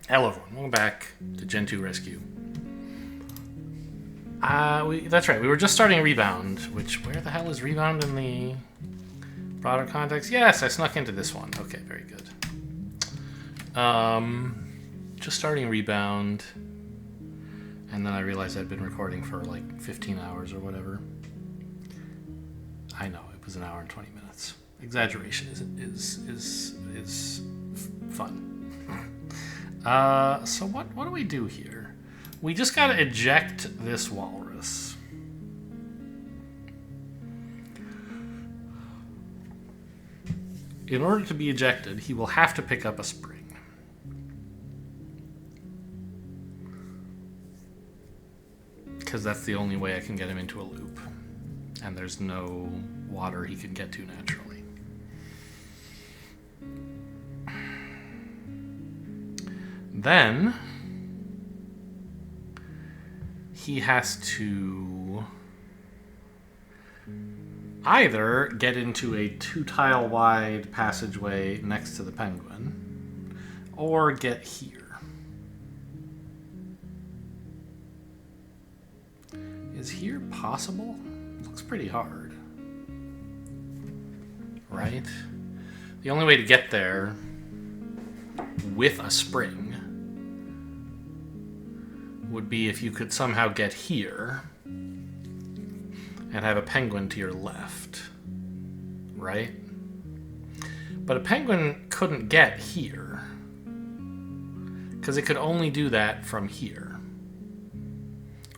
Hello everyone, welcome back to Gentoo Rescue. That's right, we were just starting Rebound, which, where the hell is Rebound in the broader context? Yes, I snuck into this one. Okay, very good. Just starting Rebound, and then I realized I'd been recording for like 15 hours or whatever. I know, it was an hour and 20 minutes. Exaggeration is fun. So what do we do here? We just gotta eject this walrus. In order to be ejected, he will have to pick up a spring. Because that's the only way I can get him into a loop. And there's no water he can get to naturally. Then he has to either get into a 2-tile wide passageway next to the penguin or get here. Is here possible? Looks pretty hard. Right? The only way to get there with a spring would be if you could somehow get here and have a penguin to your left, right? But a penguin couldn't get here because it could only do that from here.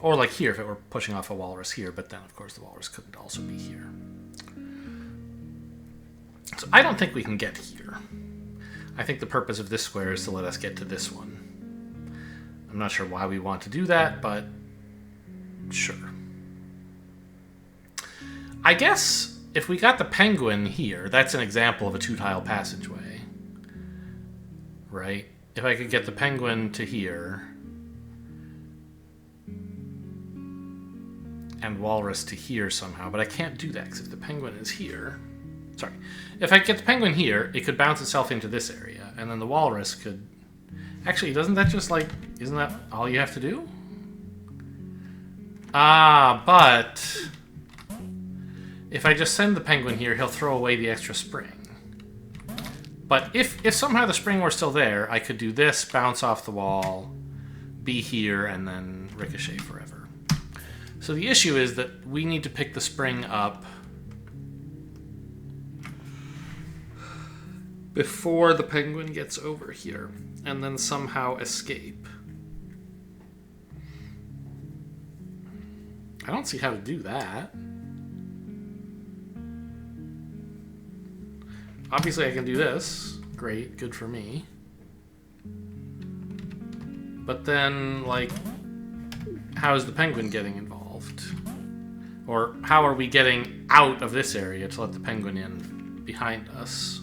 Or like here if it were pushing off a walrus here, but then of course the walrus couldn't also be here. So I don't think we can get here. I think the purpose of this square is to let us get to this one. I'm not sure why we want to do that, but sure. I guess if we got the penguin here, that's an example of a 2-tile passageway, right? If I could get the penguin to here and walrus to here somehow, but I can't do that because if the penguin is here... Sorry. If I get the penguin here, it could bounce itself into this area, and then the walrus could... Actually, doesn't that just like... Isn't that all you have to do? But... If I just send the penguin here, he'll throw away the extra spring. But if somehow the spring were still there, I could do this, bounce off the wall, be here, and then ricochet forever. So the issue is that we need to pick the spring up before the penguin gets over here, and then somehow escape. I don't see how to do that. Obviously I can do this. Great, good for me. But then, like, how is the penguin getting involved? Or how are we getting out of this area to let the penguin in behind us?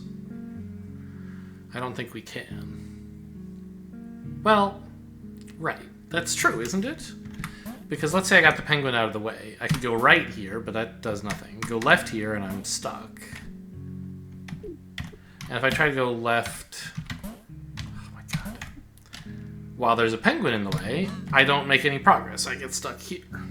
I don't think we can. Well, right. That's true, isn't it? Because let's say I got the penguin out of the way. I could go right here, but that does nothing. Go left here, and I'm stuck. And if I try to go left... Oh my god. While there's a penguin in the way, I don't make any progress. I get stuck here.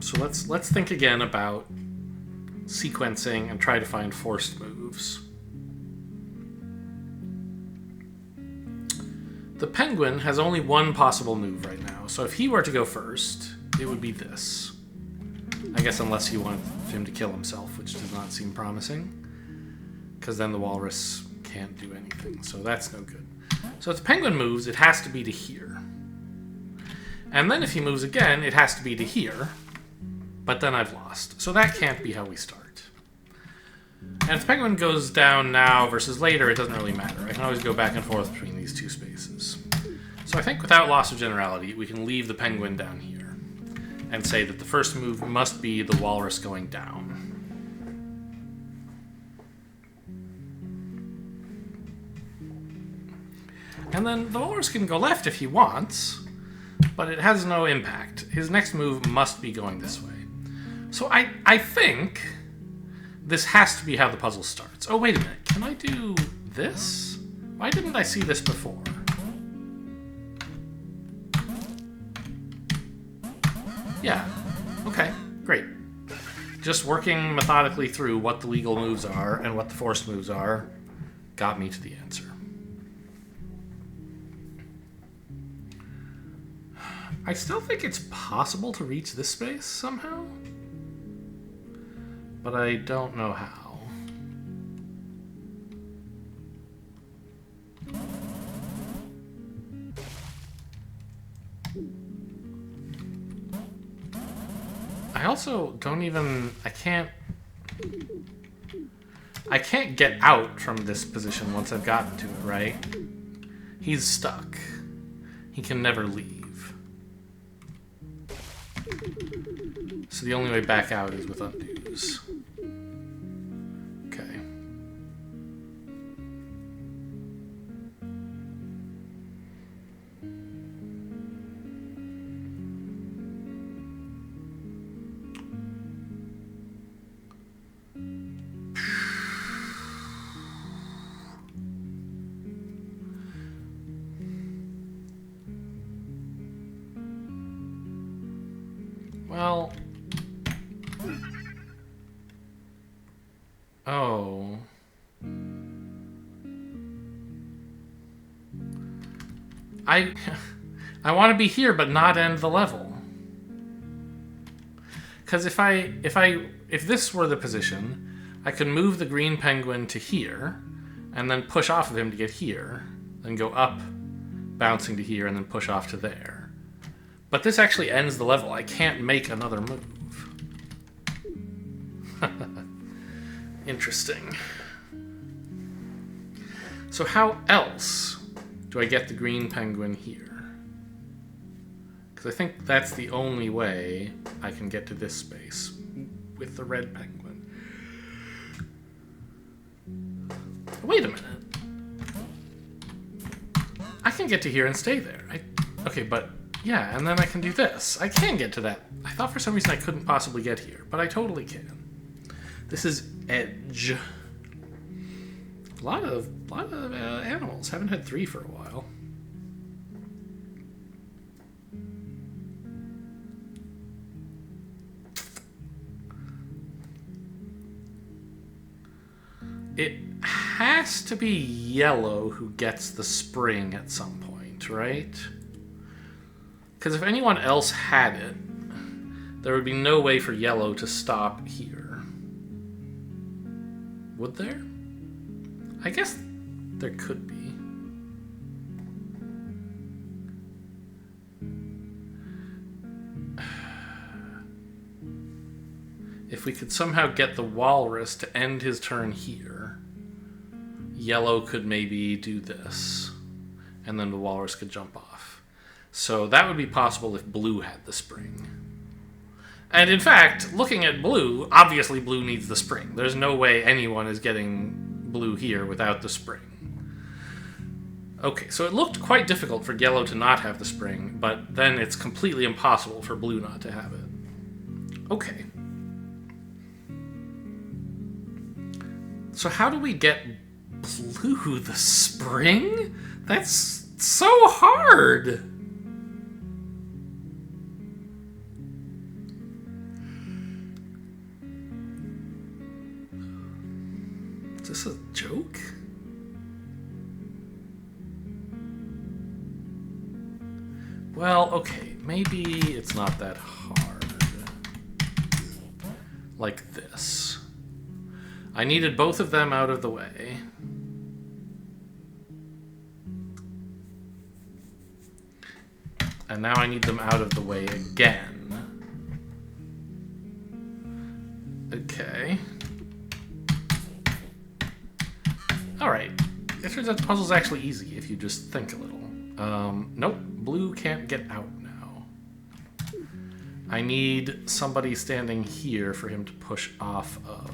So let's think again about sequencing and try to find forced moves. The penguin has only one possible move right now, so if he were to go first, it would be this. I guess unless you want him to kill himself, which does not seem promising, because then the walrus can't do anything, so that's no good. So if the penguin moves, it has to be to here. And then if he moves again, it has to be to here. But then I've lost. So that can't be how we start. And if the penguin goes down now versus later, it doesn't really matter. I can always go back and forth between these two spaces. So I think without loss of generality, we can leave the penguin down here and say that the first move must be the walrus going down. And then the walrus can go left if he wants, but it has no impact. His next move must be going this way. So I think this has to be how the puzzle starts. Oh, wait a minute. Can I do this? Why didn't I see this before? Yeah. Okay, great. Just working methodically through what the legal moves are and what the forced moves are got me to the answer. I still think it's possible to reach this space somehow, but I don't know how. I also don't even... I can't get out from this position once I've gotten to it, right? He's stuck. He can never leave. So the only way back out is with undos. Okay. Well... Oh. I want to be here but not end the level. Cuz if this were the position, I could move the green penguin to here and then push off of him to get here, then go up bouncing to here and then push off to there. But this actually ends the level. I can't make another move. Interesting. So how else do I get the green penguin here? Because I think that's the only way I can get to this space with the red penguin. Wait a minute. I can get to here and stay there. Okay, but yeah, and then I can do this. I can get to that. I thought for some reason I couldn't possibly get here, but I totally can. This is edge. A lot of animals. Haven't had 3 for a while. It has to be yellow who gets the spring at some point, right? Because if anyone else had it, there would be no way for yellow to stop here. Would there? I guess there could be. If we could somehow get the walrus to end his turn here, yellow could maybe do this, and then the walrus could jump off. So that would be possible if blue had the spring. And in fact, looking at blue, obviously blue needs the spring. There's no way anyone is getting blue here without the spring. Okay, so it looked quite difficult for yellow to not have the spring, but then it's completely impossible for blue not to have it. Okay. So how do we get blue the spring? That's so hard! Is this a joke? Well, okay, maybe it's not that hard. Like this. I needed both of them out of the way. And now I need them out of the way again. Okay. Alright. It turns out the puzzle's actually easy if you just think a little. Nope. Blue can't get out now. I need somebody standing here for him to push off of.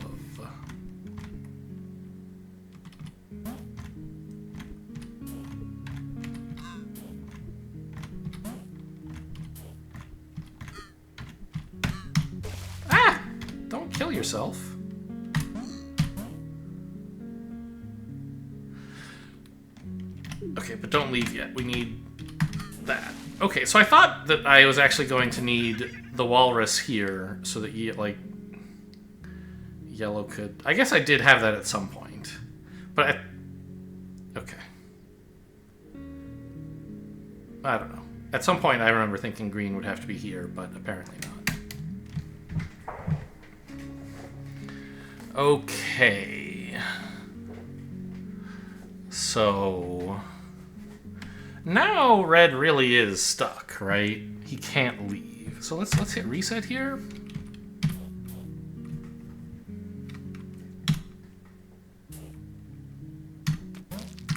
yourself. Okay, but don't leave yet. We need that. Okay, so I thought that I was actually going to need the walrus here so that like yellow could... I guess I did have that at some point. But okay. I don't know. At some point I remember thinking green would have to be here, but apparently not. Okay. So now red really is stuck, right? He can't leave. So let's hit reset here.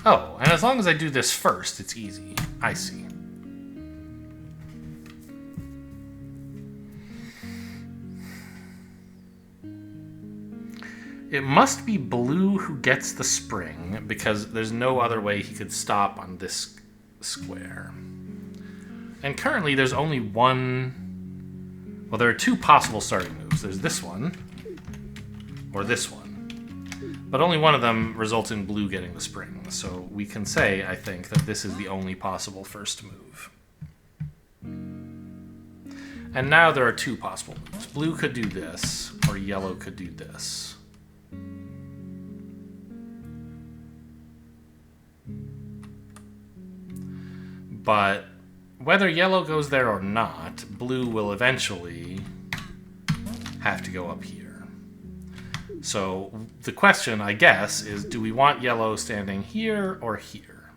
Oh, and as long as I do this first, it's easy. I see. It must be blue who gets the spring, because there's no other way he could stop on this square. And currently there's only one... Well, there are two possible starting moves. There's this one, or this one. But only one of them results in blue getting the spring. So we can say, I think, that this is the only possible first move. And now there are two possible moves. Blue could do this, or yellow could do this. But whether yellow goes there or not, blue will eventually have to go up here. So the question, I guess, is do we want yellow standing here or here?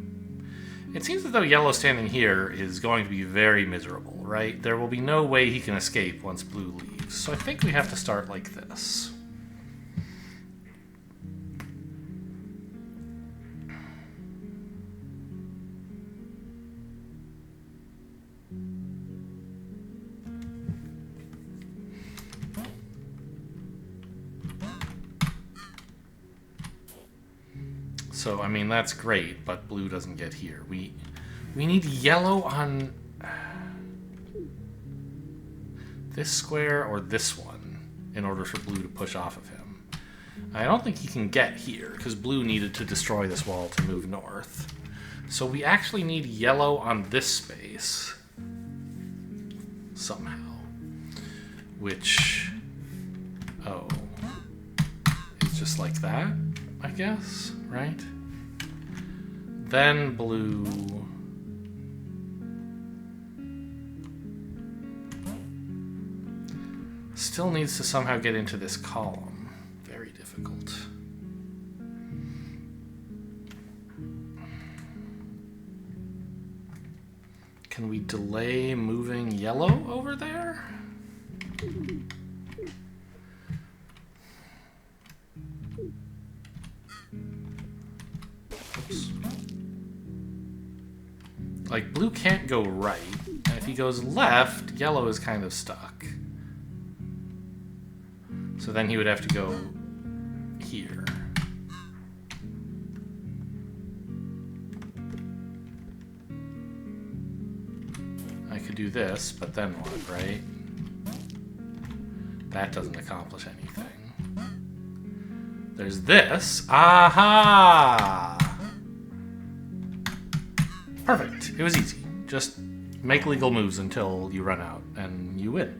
It seems as though yellow standing here is going to be very miserable, right? There will be no way he can escape once blue leaves. So I think we have to start like this. So, I mean, that's great, but blue doesn't get here. We need yellow on this square or this one in order for blue to push off of him. I don't think he can get here, because blue needed to destroy this wall to move north. So we actually need yellow on this space somehow. Which, oh, it's just like that, I guess, right? Then blue... still needs to somehow get into this column. Very difficult. Can we delay moving yellow over there? Oops. Like, blue can't go right, and if he goes left, yellow is kind of stuck. So then he would have to go here. I could do this, but then what, right? That doesn't accomplish anything. There's this. Aha! Perfect. It was easy. Just make legal moves until you run out, and you win.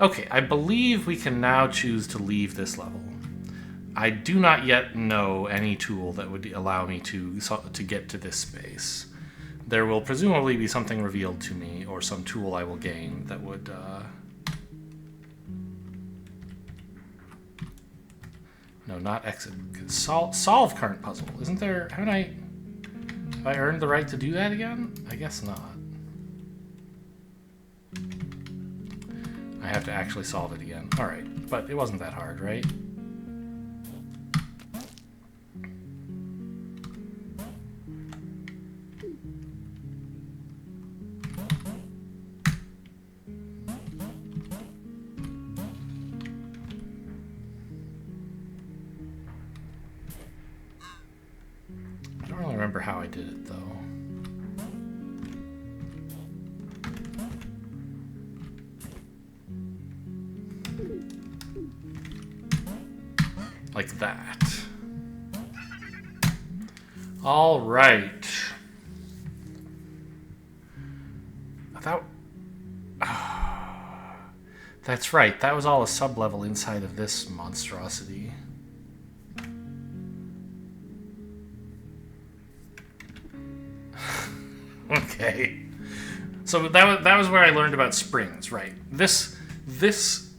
Okay, I believe we can now choose to leave this level. I do not yet know any tool that would allow me to get to this space. There will presumably be something revealed to me, or some tool I will gain that would... No, not exit. Solve current puzzle. Isn't there... Have I earned the right to do that again? I guess not. I have to actually solve it again. Alright, but it wasn't that hard, right? I don't really remember how I did it, though. like that. All right. That's right. That was all a sub-level inside of this monstrosity. Okay. So that was where I learned about springs, right? This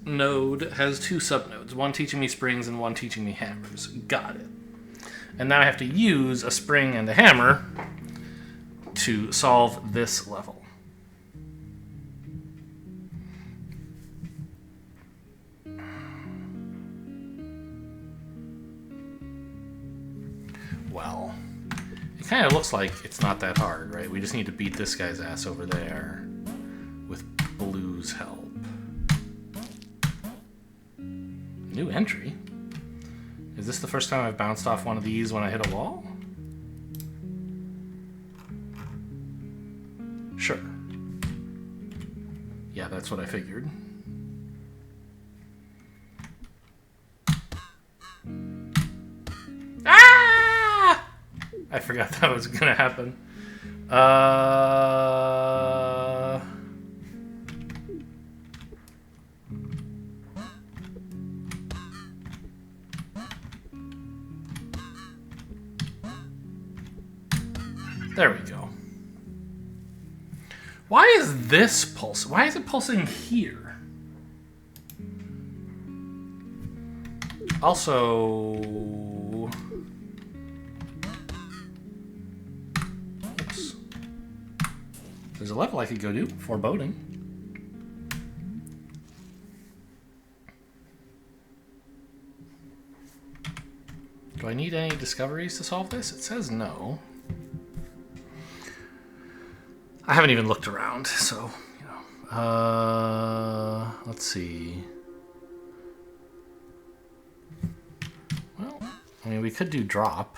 node has two subnodes, one teaching me springs and one teaching me hammers. Got it. And now I have to use a spring and a hammer to solve this level. Well, it kind of looks like it's not that hard, right? We just need to beat this guy's ass over there with blue's help. New entry? Is this the first time I've bounced off one of these when I hit a wall? Sure. Yeah, that's what I figured. Ah! I forgot that was gonna happen. There we go. Why is this pulse? Why is it pulsing here? Also, oops. There's a level I could go do. Foreboding. Do I need any discoveries to solve this? It says no. I haven't even looked around, so, you know. Let's see. Well, I mean, we could do drop,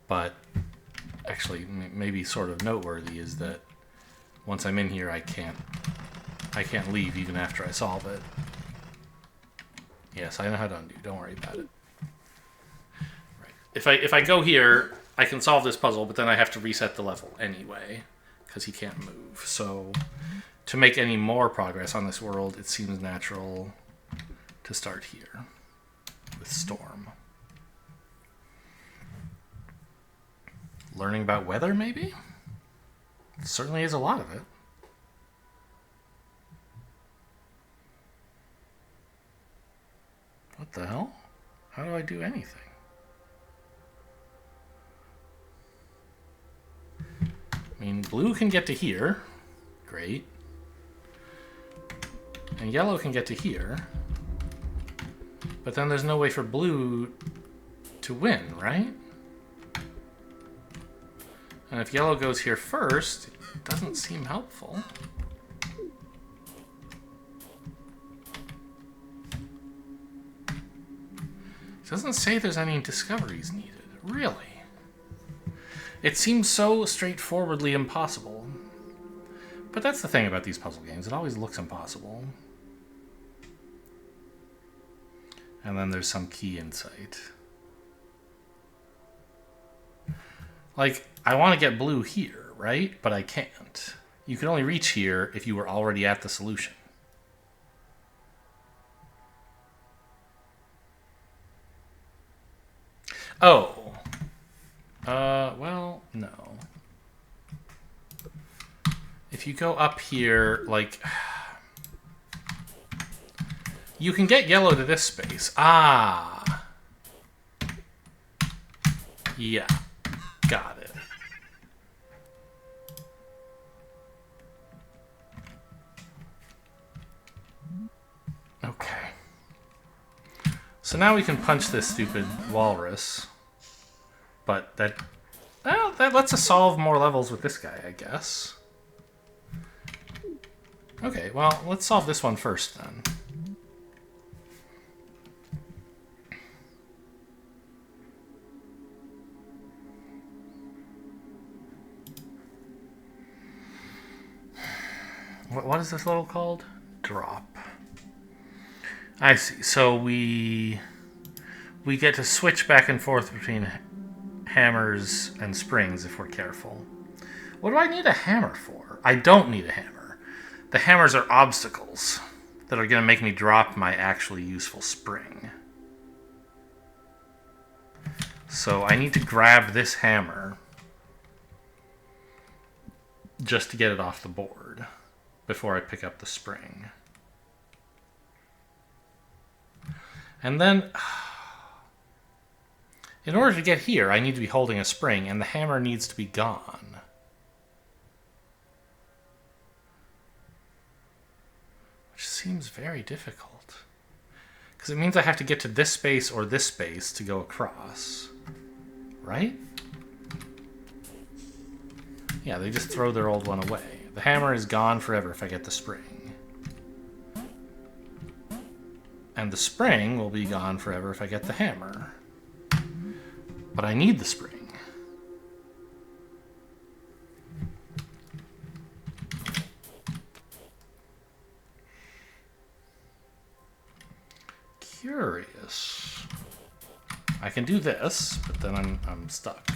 but actually, maybe sort of noteworthy is that once I'm in here, I can't leave even after I solve it. Yes, I know how to undo. Don't worry about it. Right. If I go here, I can solve this puzzle, but then I have to reset the level anyway, because he can't move. So to make any more progress on this world, it seems natural to start here with Storm. Learning about weather, maybe? Certainly is a lot of it. What the hell? How do I do anything? I mean, blue can get to here. Great. And yellow can get to here. But then there's no way for blue to win, right? And if yellow goes here first, it doesn't seem helpful. It doesn't say there's any discoveries needed. Really? It seems so straightforwardly impossible. But that's the thing about these puzzle games. It always looks impossible. And then there's some key insight. Like, I want to get blue here, right? But I can't. You can only reach here if you were already at the solution. Oh. Well, no. If you go up here, like... You can get yellow to this space. Ah. Yeah. Got it. Okay. So now we can punch this stupid walrus. But that... Well, that lets us solve more levels with this guy, I guess. Okay, well, let's solve this one first, then. What is this level called? Drop. I see. So we we get to switch back and forth between hammers and springs if we're careful. What do I need a hammer for? I don't need a hammer. The hammers are obstacles that are going to make me drop my actually useful spring. So I need to grab this hammer just to get it off the board before I pick up the spring. And then, in order to get here, I need to be holding a spring, and the hammer needs to be gone. Which seems very difficult. Because it means I have to get to this space or this space to go across. Right? Yeah, they just throw their old one away. The hammer is gone forever if I get the spring. And the spring will be gone forever if I get the hammer. But I need the spring. Curious. I can do this, but then I'm stuck.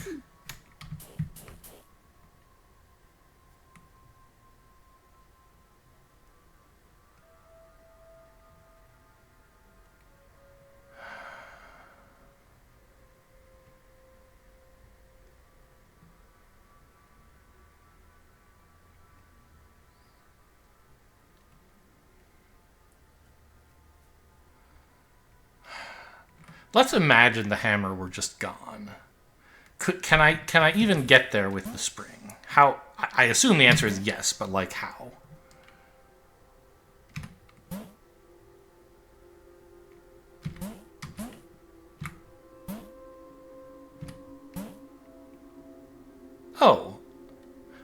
Let's imagine the hammer were just gone. Can I even get there with the spring? How? I assume the answer is yes, but like how? Oh,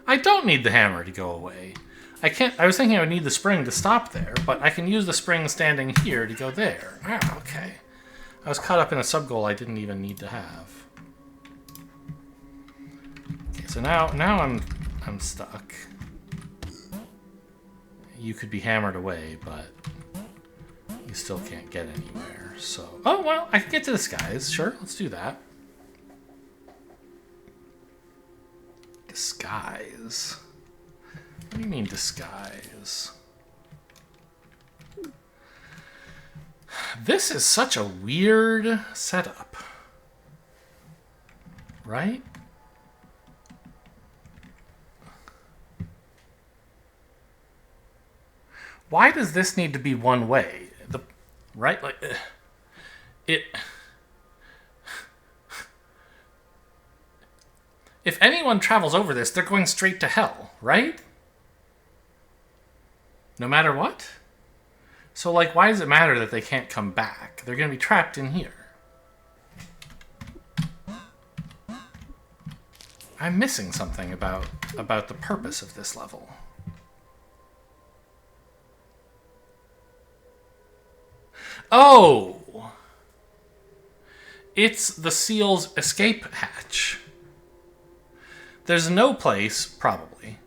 I don't need the hammer to go away. I was thinking I would need the spring to stop there, but I can use the spring standing here to go there. Ah, okay. I was caught up in a sub-goal I didn't even need to have. Okay, so now I'm stuck. You could be hammered away, but you still can't get anywhere. So, oh well, I can get to the skies. Sure, let's do that. Disguise. What do you mean disguise? This is such a weird setup. Right? Why does this need to be one way? Right? Like it. If anyone travels over this, they're going straight to hell, right? No matter what? So, like, why does it matter that they can't come back? They're going to be trapped in here. I'm missing something about the purpose of this level. Oh! It's the seal's escape hatch. There's no place, probably,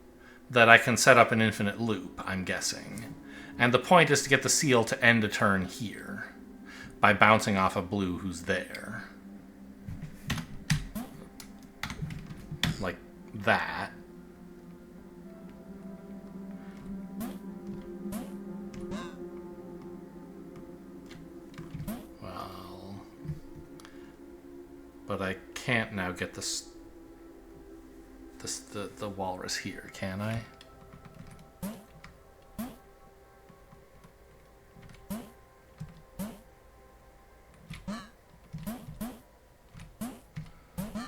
that I can set up an infinite loop, I'm guessing. And the point is to get the seal to end a turn here by bouncing off a blue who's there. Like that. Well, but I can't now get the walrus here, can I?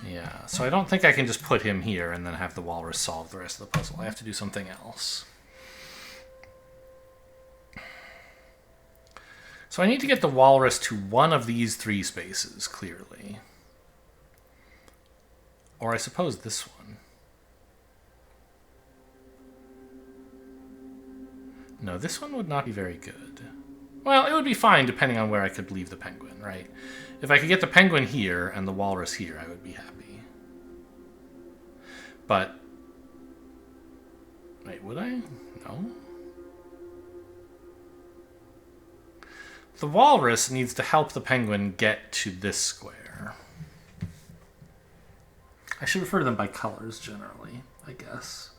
Yeah, so I don't think I can just put him here and then have the walrus solve the rest of the puzzle. I have to do something else. So I need to get the walrus to one of these three spaces, clearly. Or I suppose this one. No, this one would not be very good. Well, it would be fine depending on where I could leave the penguin, right? If I could get the penguin here and the walrus here, I would be happy. But... wait, would I? No? The walrus needs to help the penguin get to this square. I should refer to them by colors generally, I guess,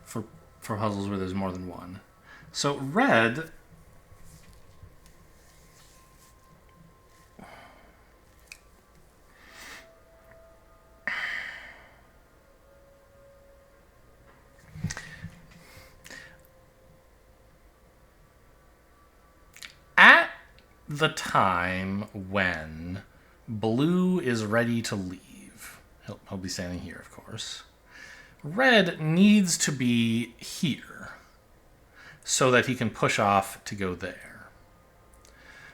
for puzzles where there's more than one. So red... At the time when blue is ready to leave, he'll be standing here, of course, red needs to be here so that he can push off to go there.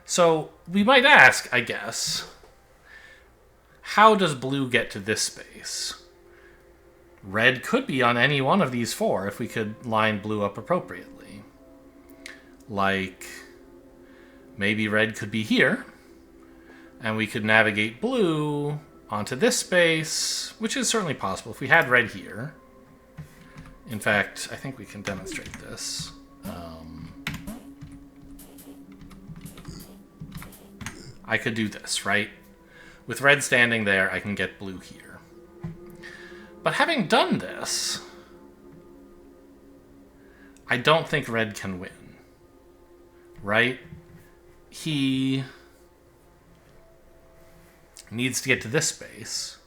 So we might ask, I guess, how does blue get to this space? Red could be on any one of these four if we could line blue up appropriately. Like... maybe red could be here, and we could navigate blue onto this space, which is certainly possible. If we had red here, in fact, I think we can demonstrate this. I could do this, right? With red standing there, I can get blue here. But having done this, I don't think red can win, right? He needs to get to this space.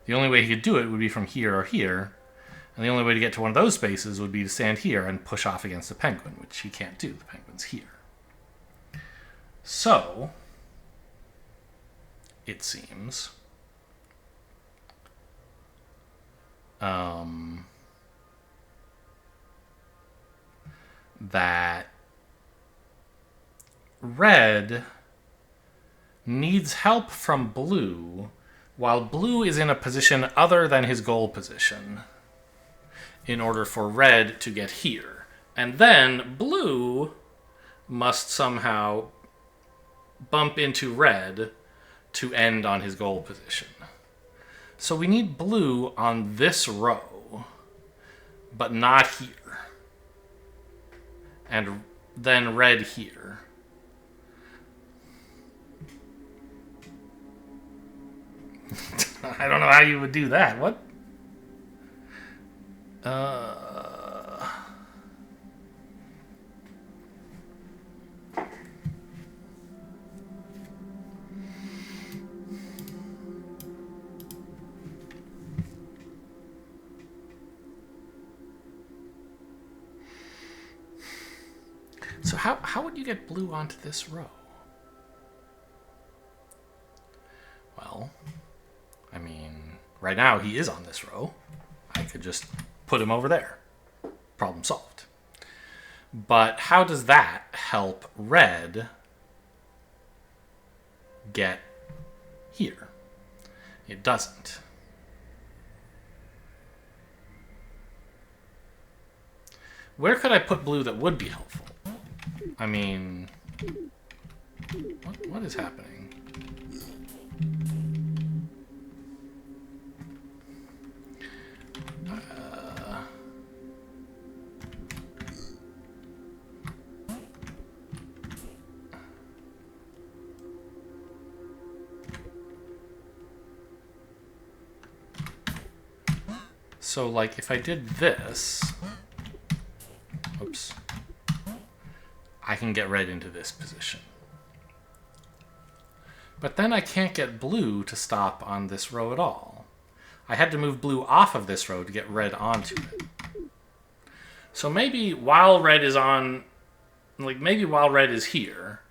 The only way he could do it would be from here or here, and the only way to get to one of those spaces would be to stand here and push off against the penguin, which he can't do. The penguin's here. So, it seems, that red needs help from blue while blue is in a position other than his goal position in order for red to get here. And then blue must somehow bump into red to end on his goal position. So we need blue on this row, but not here. And then red here. I don't know how you would do that. What? So how would you get blue onto this row? Well, I mean, right now he is on this row. I could just put him over there. Problem solved. But how does that help red get here? It doesn't. Where could I put blue that would be helpful? I mean, what is happening? So, like, if I did this, oops, I can get red into this position. But then I can't get blue to stop on this row at all. I had to move blue off of this row to get red onto it. So maybe while red is on, like, maybe while red is here,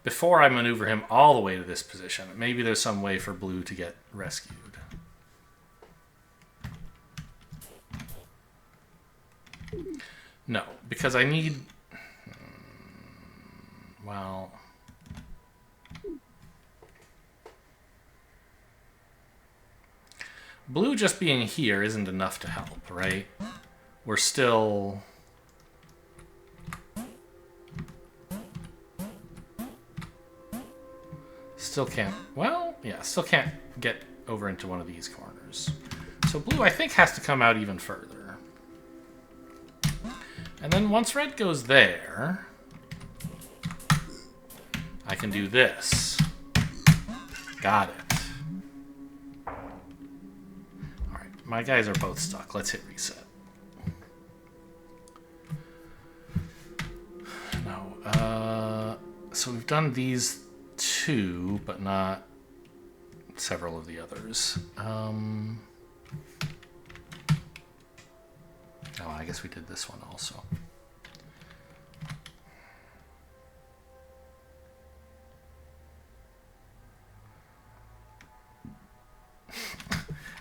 before I maneuver him all the way to this position, maybe there's some way for blue to get rescued. No, because I need... well... blue just being here isn't enough to help, right? We're still... still can't... well, yeah, still can't get over into one of these corners. So blue, I think, has to come out even further. And then once red goes there, I can do this. Got it. Alright, my guys are both stuck. Let's hit reset. No, so we've done these two, but not several of the others. Oh, I guess we did this one also.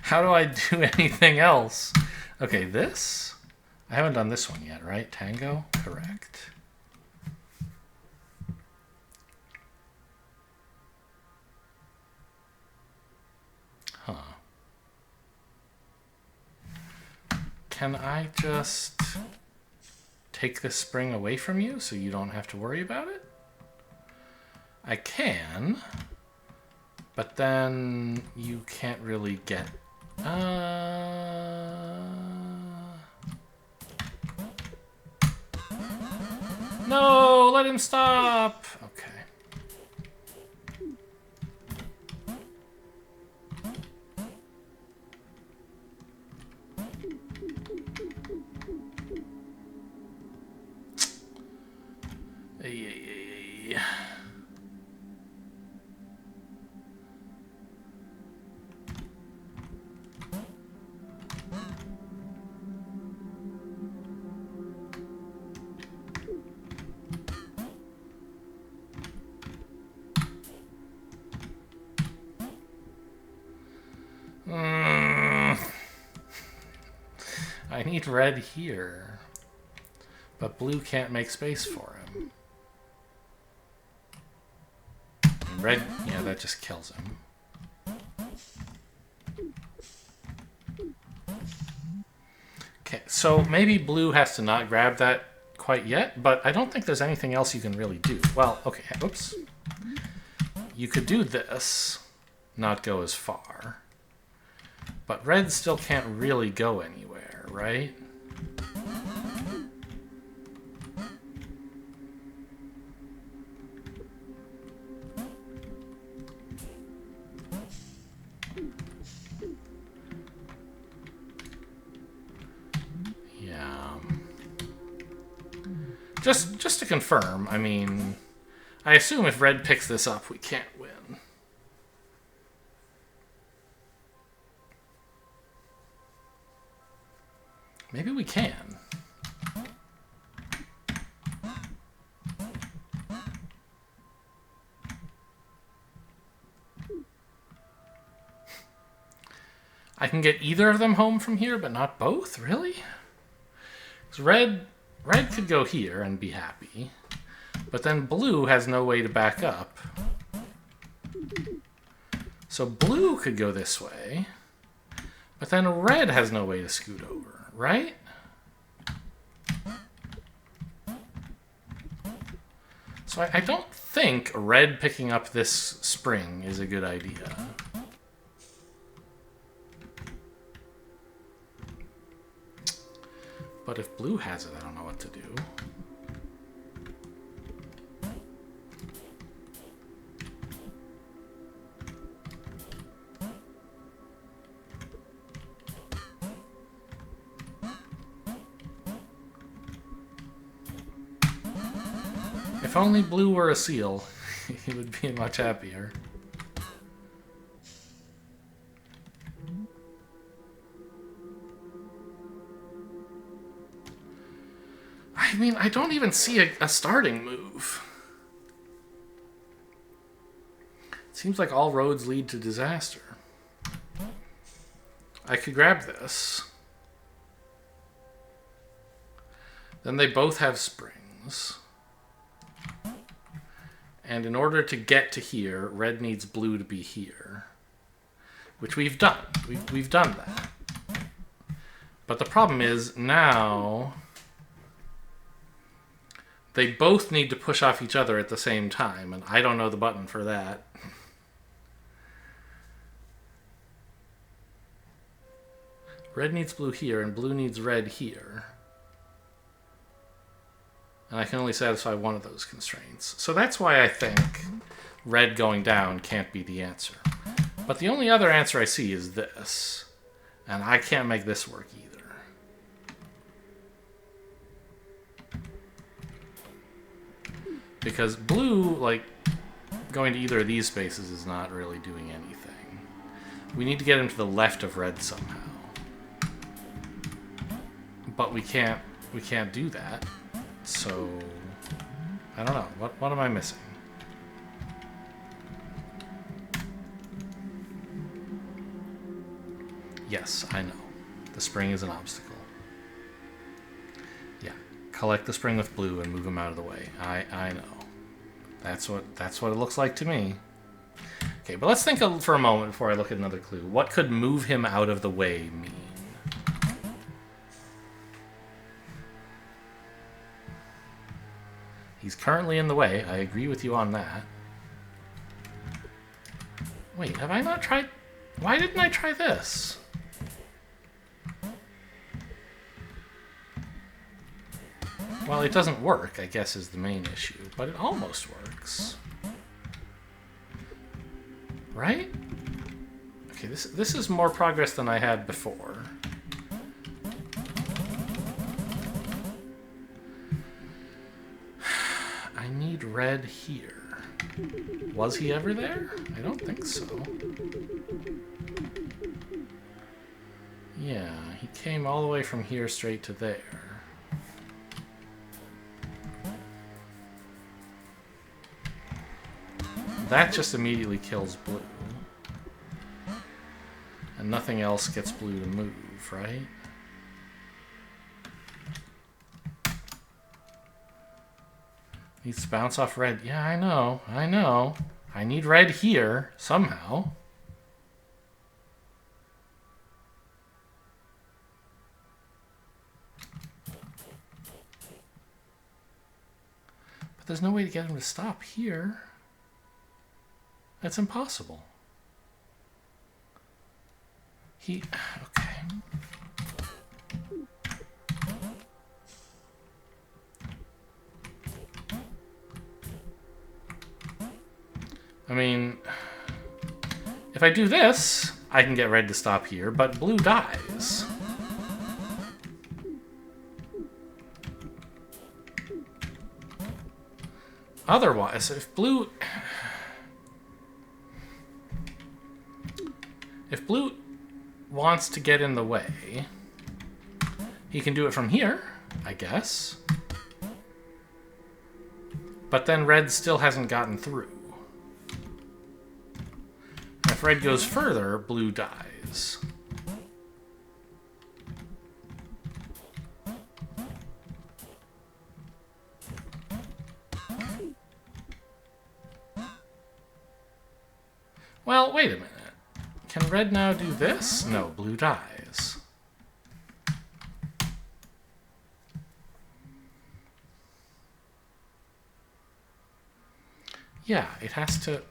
How do I do anything else? Okay, this? I haven't done this one yet, right? Tango? Correct. Huh. Can I just take this spring away from you so you don't have to worry about it? I can, but then you can't really get... No, let him stop. Okay. I need red here, but blue can't make space for him. And red, yeah, that just kills him. Okay, so maybe blue has to not grab that quite yet, but I don't think there's anything else you can really do. Well, okay, oops. You could do this, not go as far. But red still can't really go anywhere, right? Yeah. Just to confirm, I mean, I assume if red picks this up, we can't win. Maybe we can. I can get either of them home from here, but not both? Really? Because red could go here and be happy, but then blue has no way to back up. So blue could go this way, but then red has no way to scoot over, right? So I don't think red picking up this spring is a good idea. But if blue has it, I don't know what to do. If only blue were a seal, he would be much happier. I mean, I don't even see a starting move. It seems like all roads lead to disaster. I could grab this. Then they both have springs. And in order to get to here, red needs blue to be here. Which we've done. We've done that. But the problem is, now they both need to push off each other at the same time, and I don't know the button for that. Red needs blue here, and blue needs red here. And I can only satisfy one of those constraints. So that's why I think red going down can't be the answer. But the only other answer I see is this. And I can't make this work either. Because blue, like, going to either of these spaces is not really doing anything. We need to get him to the left of red somehow. But we can't do that. So I don't know. What am I missing? Yes, I know. The spring is an obstacle. Yeah. Collect the spring with blue and move him out of the way. I know. That's what it looks like to me. Okay, but let's think for a moment before I look at another clue. What could move him out of the way mean? He's currently in the way. I agree with you on that. Wait, have I not tried... Why didn't I try this? Well, it doesn't work, I guess, is the main issue. But it almost works. Right? Okay, this is more progress than I had before. I need red here. Was he ever there? I don't think so. Yeah, he came all the way from here straight to there. That just immediately kills blue. And nothing else gets blue to move, right? Needs to bounce off red. Yeah, I know. I need red here, somehow. But there's no way to get him to stop here. That's impossible. Okay. I mean, if I do this, I can get red to stop here, but blue dies. Otherwise, if blue wants to get in the way, he can do it from here, I guess. But then red still hasn't gotten through. If red goes further, blue dies. Well, wait a minute. Can red now do this? No, blue dies. Yeah, it has to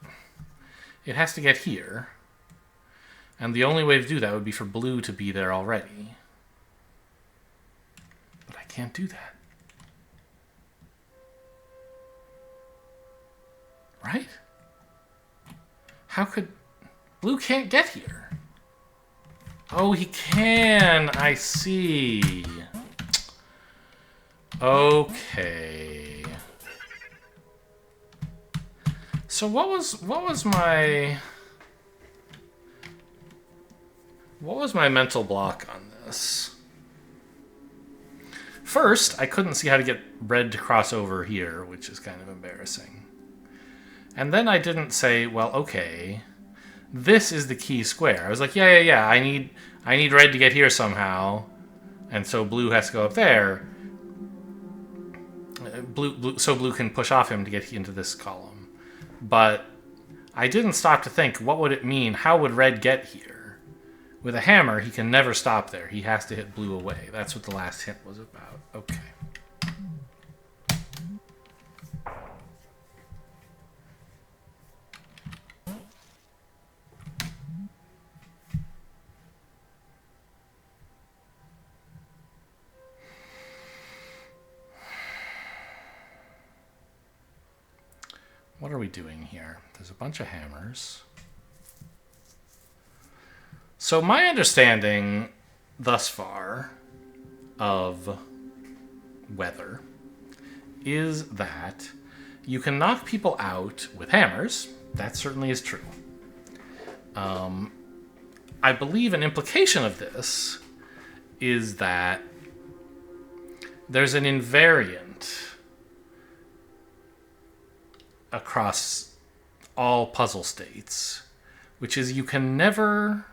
get here. And the only way to do that would be for blue to be there already. But I can't do that. Right? How could... Blue can't get here. Oh, he can. I see. Okay. So what was my mental block on this? First, I couldn't see how to get red to cross over here, which is kind of embarrassing. And then I didn't say, well, okay, this is the key square. I was like, yeah, I need red to get here somehow, and so blue has to go up there. So blue can push off him to get into this column. But I didn't stop to think, what would it mean? How would red get here? With a hammer, he can never stop there. He has to hit blue away. That's what the last hint was about. Okay. what are we doing here? There's a bunch of hammers. So my understanding thus far of weather is that you can knock people out with hammers. That certainly is true. I believe an implication of this is that there's an invariant across all puzzle states, which is you can never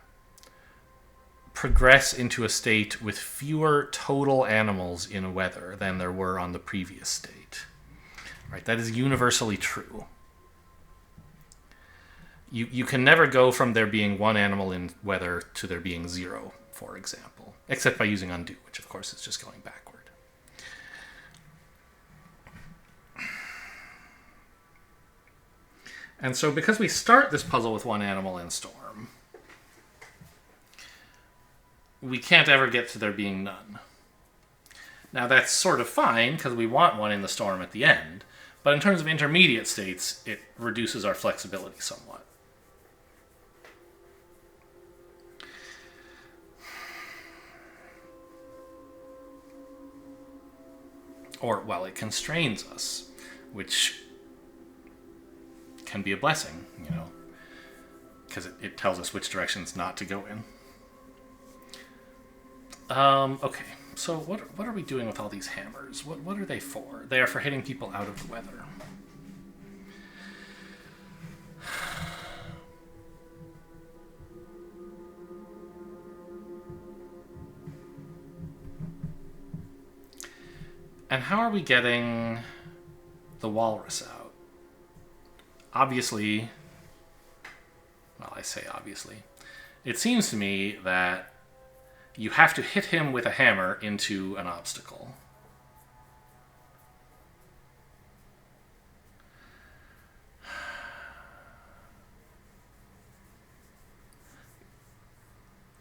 progress into a state with fewer total animals in weather than there were on the previous state. Right? That is universally true. You can never go from there being one animal in weather to there being 0, for example, except by using undo, which of course is just going backward. And so because we start this puzzle with one animal in storm, we can't ever get to there being none. Now that's sort of fine, because we want one in the storm at the end, but in terms of intermediate states, it reduces our flexibility somewhat. Or, well, it constrains us, which can be a blessing, you know, because it tells us which directions not to go in. Okay, so what are we doing with all these hammers? What are they for? They are for hitting people out of the weather. And how are we getting the walrus out? Obviously, well, I say obviously, it seems to me that you have to hit him with a hammer into an obstacle.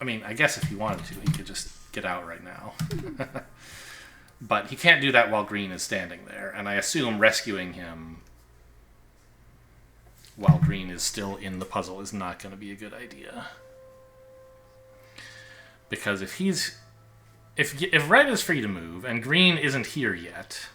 I mean, I guess if he wanted to, he could just get out right now. But he can't do that while Green is standing there, and I assume rescuing him while Green is still in the puzzle is not going to be a good idea. Because if Red is free to move and Green isn't here yet,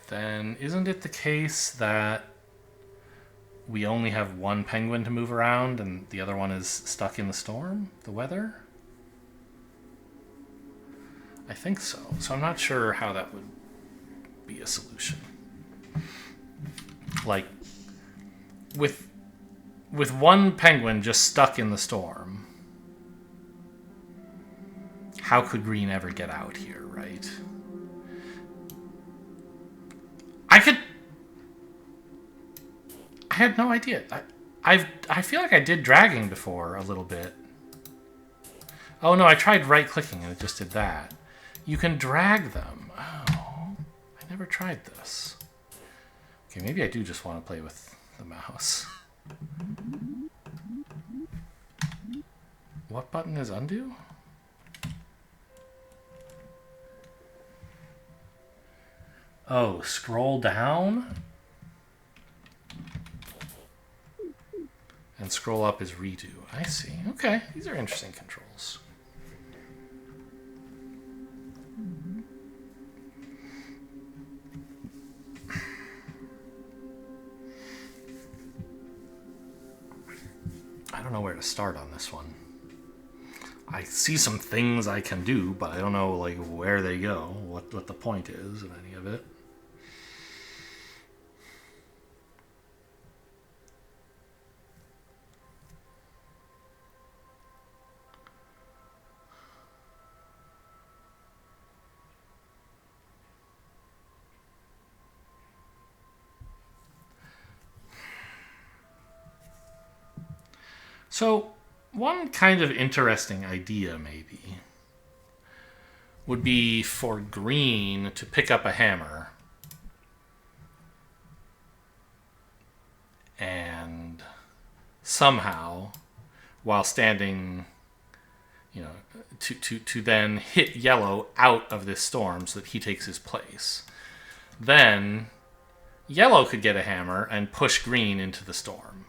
then isn't it the case that we only have one penguin to move around and the other one is stuck in the storm, the weather? I think so. So I'm not sure how that would be a solution. Like, with one penguin just stuck in the storm, how could Green ever get out here, right? I had no idea. I feel like I did dragging before a little bit. Oh no, I tried right-clicking and it just did that. You can drag them. Oh, I never tried this. Okay, maybe I do just want to play with the mouse. What button is undo? Oh, scroll down? And scroll up is redo. I see. Okay, these are interesting controls. I don't know where to start on this one. I see some things I can do, but I don't know like where they go, what the point is of any of it. So, one kind of interesting idea, maybe, would be for Green to pick up a hammer and somehow, while standing you know, to then hit yellow out of this storm so that he takes his place. Then yellow could get a hammer and push green into the storm.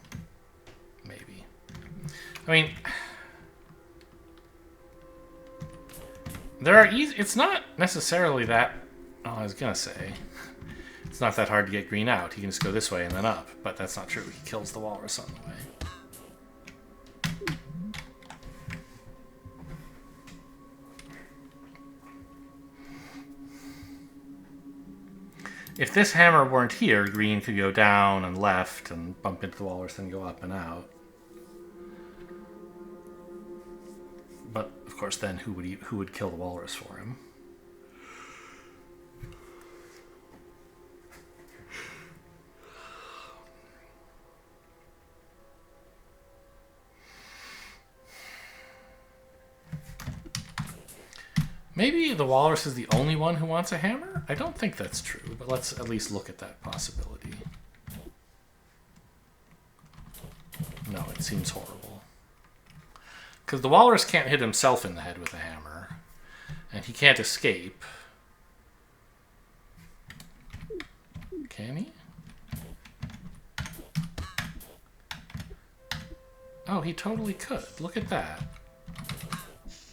Maybe. I mean, there are it's not necessarily that. Oh, I was gonna say it's not that hard to get green out. He can just go this way and then up, but that's not true. He kills the walrus on the way. If this hammer weren't here, green could go down and left and bump into the walrus and go up and out. But of course, then who would kill the walrus for him? Maybe the walrus is the only one who wants a hammer? I don't think that's true, but let's at least look at that possibility. No, it seems horrible. Because the walrus can't hit himself in the head with a hammer, and he can't escape. Can he? Oh, he totally could. Look at that.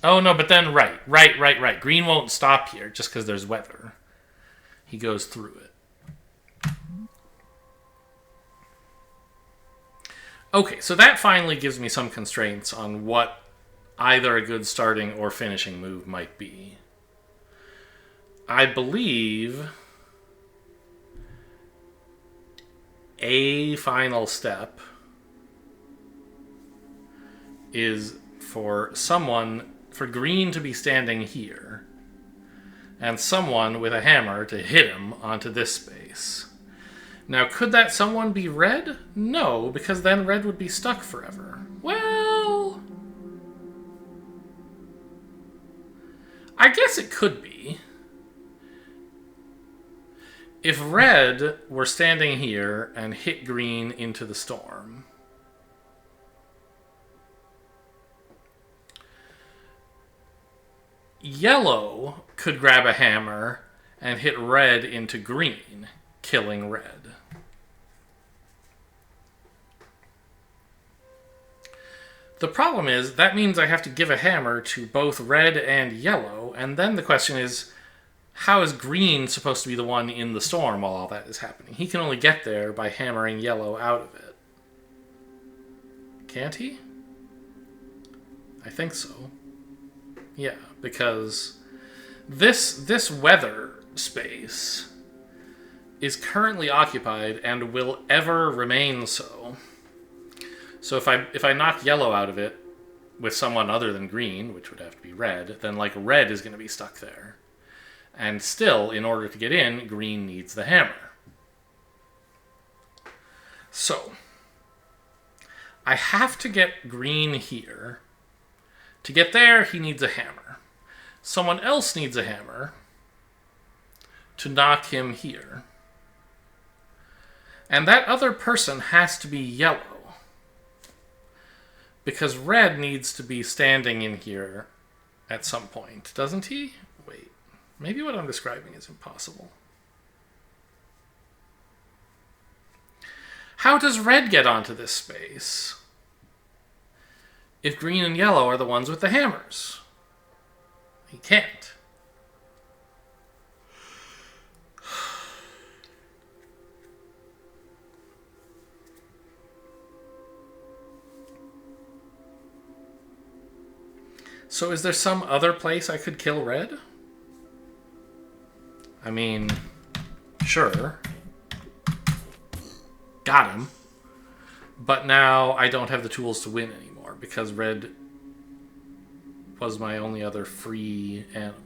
Oh, no, but then, right. Green won't stop here just because there's weather. He goes through it. Okay, so that finally gives me some constraints on what either a good starting or finishing move might be. I believe a final step is for green to be standing here, and someone with a hammer to hit him onto this space. Now, could that someone be red? No, because then red would be stuck forever. Well, I guess it could be. If red were standing here and hit green into the storm, yellow could grab a hammer and hit red into green, killing red. The problem is, that means I have to give a hammer to both red and yellow, and then the question is, how is green supposed to be the one in the storm while all that is happening? He can only get there by hammering yellow out of it. Can't he? I think so. Yeah, because this weather space is currently occupied and will ever remain so. So if I knock yellow out of it with someone other than green, which would have to be red, then like red is going to be stuck there. And still, in order to get in, green needs the hammer. So I have to get green here. To get there, he needs a hammer. Someone else needs a hammer to knock him here. And that other person has to be yellow. Because red needs to be standing in here at some point, doesn't he? Wait, maybe what I'm describing is impossible. How does red get onto this space if green and yellow are the ones with the hammers? He can't. So is there some other place I could kill red? I mean, sure. Got him. But now I don't have the tools to win anymore because red was my only other free animal.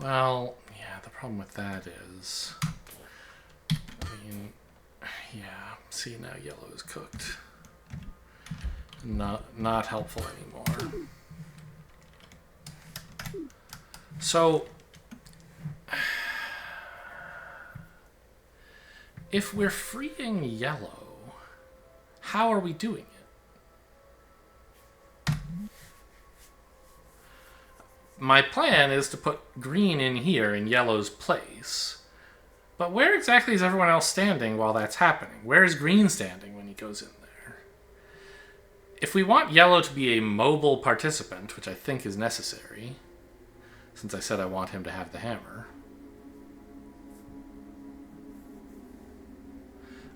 Well, yeah, the problem with that is... I mean, yeah, see, now yellow is cooked. Not helpful anymore. So... if we're freeing yellow, how are we doing it? My plan is to put green in here in yellow's place. But where exactly is everyone else standing while that's happening? Where is green standing when he goes in there? If we want yellow to be a mobile participant, which I think is necessary, since I said I want him to have the hammer,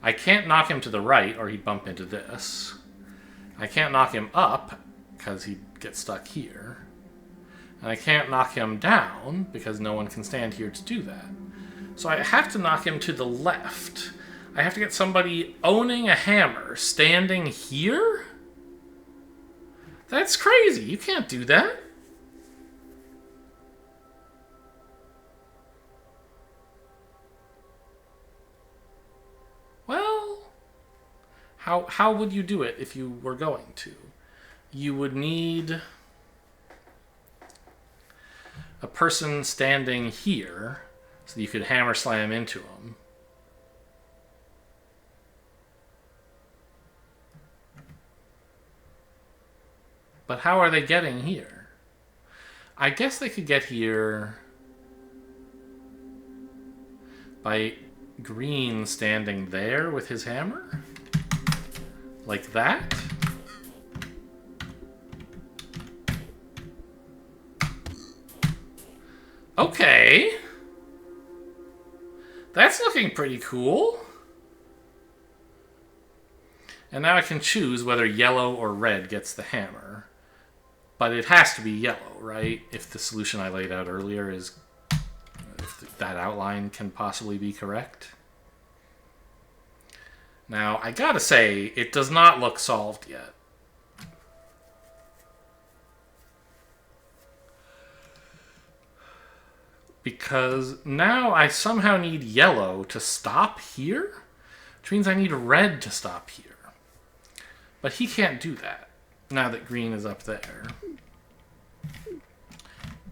I can't knock him to the right or he'd bump into this. I can't knock him up because he'd get stuck here. And I can't knock him down because no one can stand here to do that. So I have to knock him to the left. I have to get somebody owning a hammer standing here? That's crazy. You can't do that. Well, how would you do it if you were going to? You would need a person standing here so that you could hammer slam into him. But how are they getting here? I guess they could get here by green standing there with his hammer? Like that? Okay. That's looking pretty cool. And now I can choose whether yellow or red gets the hammer. But it has to be yellow, right? If the solution I laid out earlier is... if that outline can possibly be correct. Now, I gotta say, it does not look solved yet. Because now I somehow need yellow to stop here, which means I need red to stop here. But he can't do that, now that green is up there.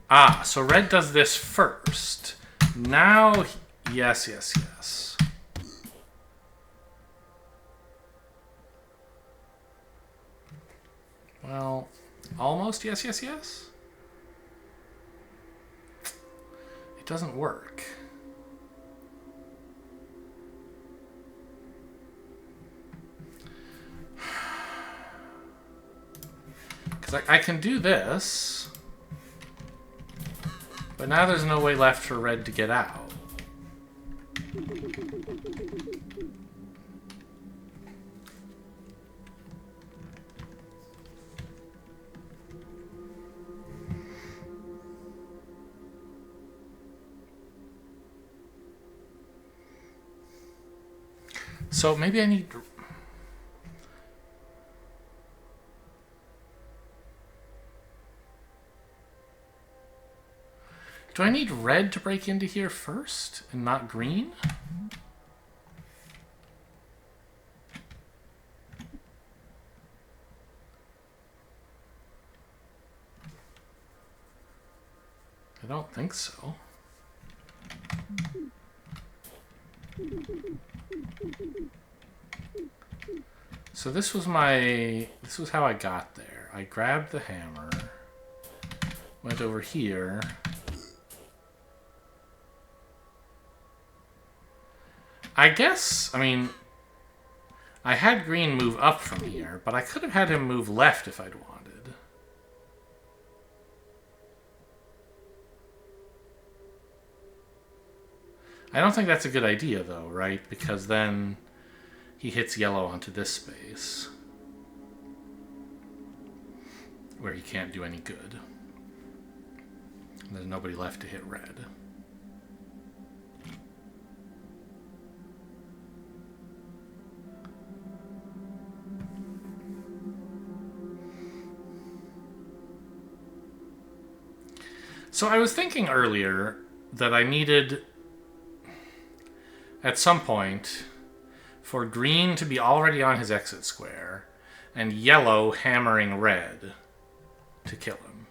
Ah, so red does this first. Now, yes, yes, yes. Well, almost yes, yes, yes. It doesn't work. Because I can do this, but now there's no way left for red to get out. So maybe I need... do I need red to break into here first and not green? I don't think so. So this was how I got there. I grabbed the hammer, went over here, I guess, I mean, I had green move up from here, but I could have had him move left if I'd wanted. I don't think that's a good idea, though, right? Because then he hits yellow onto this space, where he can't do any good. There's nobody left to hit red. So I was thinking earlier, that I needed at some point for green to be already on his exit square and yellow hammering red to kill him.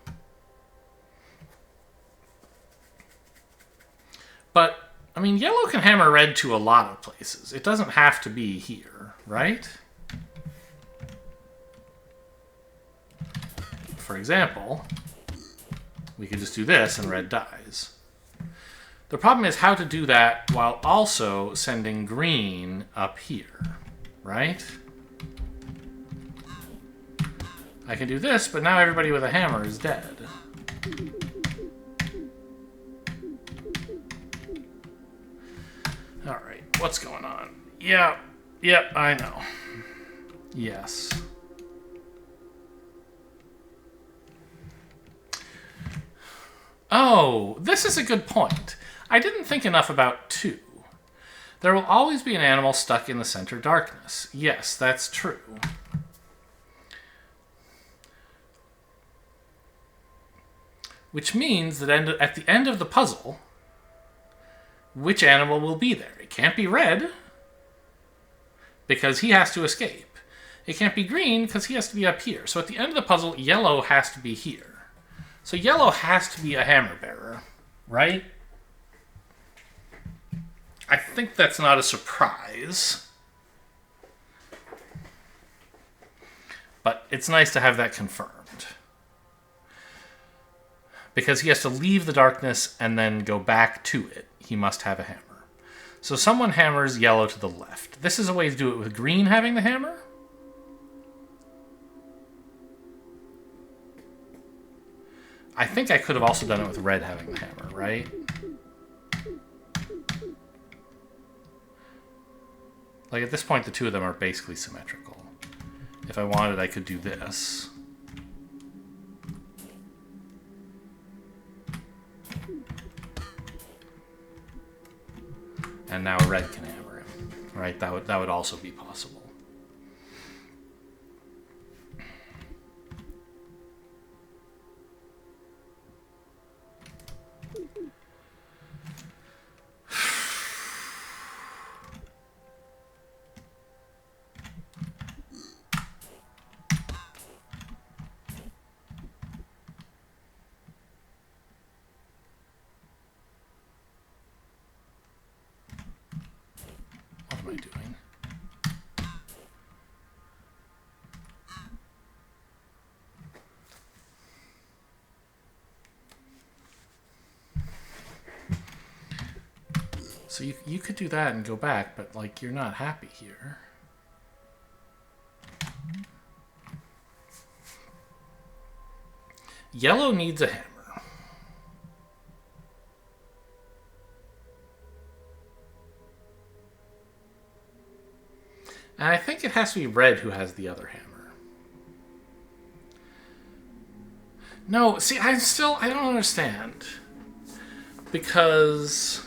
But, I mean, yellow can hammer red to a lot of places. It doesn't have to be here, right? For example, we could just do this and red dies. The problem is how to do that while also sending green up here, right? I can do this, but now everybody with a hammer is dead. Alright, what's going on? Yeah, I know. Yes. Oh, this is a good point. I didn't think enough about 2. There will always be an animal stuck in the center darkness. Yes, that's true. Which means that at the end of the puzzle, which animal will be there? It can't be red, because he has to escape. It can't be green, because he has to be up here. So at the end of the puzzle, yellow has to be here. So yellow has to be a hammer bearer, right? I think that's not a surprise. But it's nice to have that confirmed. Because he has to leave the darkness and then go back to it. He must have a hammer. So someone hammers yellow to the left. This is a way to do it with green having the hammer. I think I could have also done it with red having the hammer, right? Like, at this point, the two of them are basically symmetrical. If I wanted, I could do this. And now red can hammer him, right? That would also be possible. What am I doing? So you could do that and go back, but, like, you're not happy here. Yellow needs a hammer. And I think it has to be red who has the other hammer. No, see, I don't understand. Because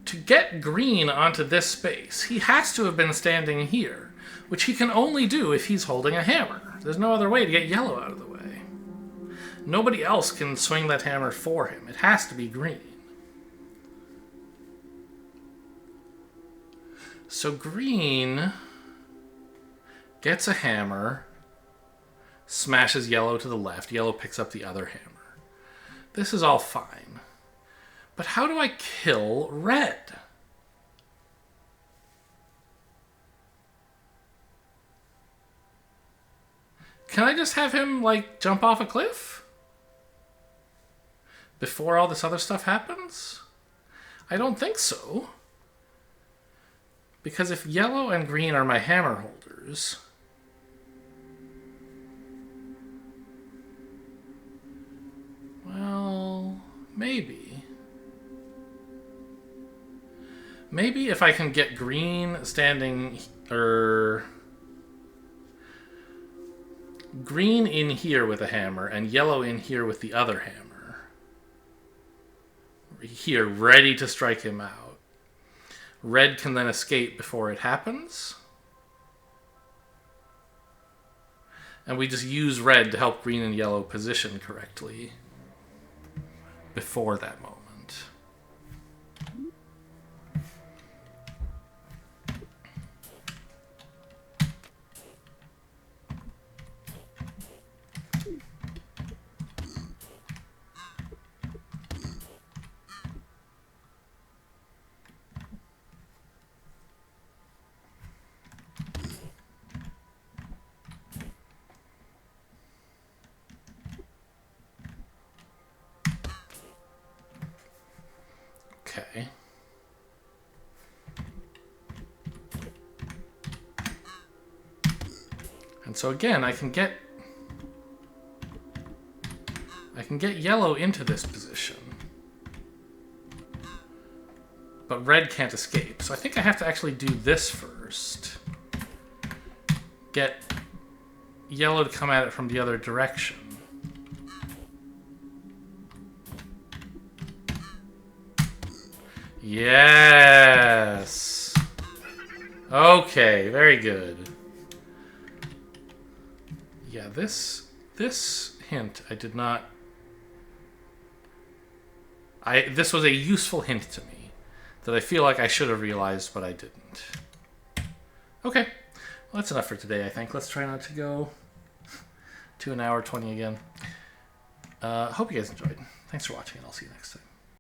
to get green onto this space, he has to have been standing here, which he can only do if he's holding a hammer. There's no other way to get yellow out of the way. Nobody else can swing that hammer for him. It has to be green. So green gets a hammer, smashes yellow to the left. Yellow picks up the other hammer. This is all fine. But how do I kill red? Can I just have him, like, jump off a cliff? Before all this other stuff happens? I don't think so. Because if yellow and green are my hammer holders, well, maybe. Maybe if I can get green standing, green in here with a hammer and yellow in here with the other hammer. Here, ready to strike him out. Red can then escape before it happens. And we just use red to help green and yellow position correctly before that moment. Okay. And so again, I can get yellow into this position. But red can't escape. So I think I have to actually do this first. Get yellow to come at it from the other direction. Yes. Okay, very good. Yeah, this hint I did not... This was a useful hint to me that I feel like I should have realized, but I didn't. Okay, well, that's enough for today, I think. Let's try not to go to 1 hour 20 again. Hope you guys enjoyed. Thanks for watching, and I'll see you next time.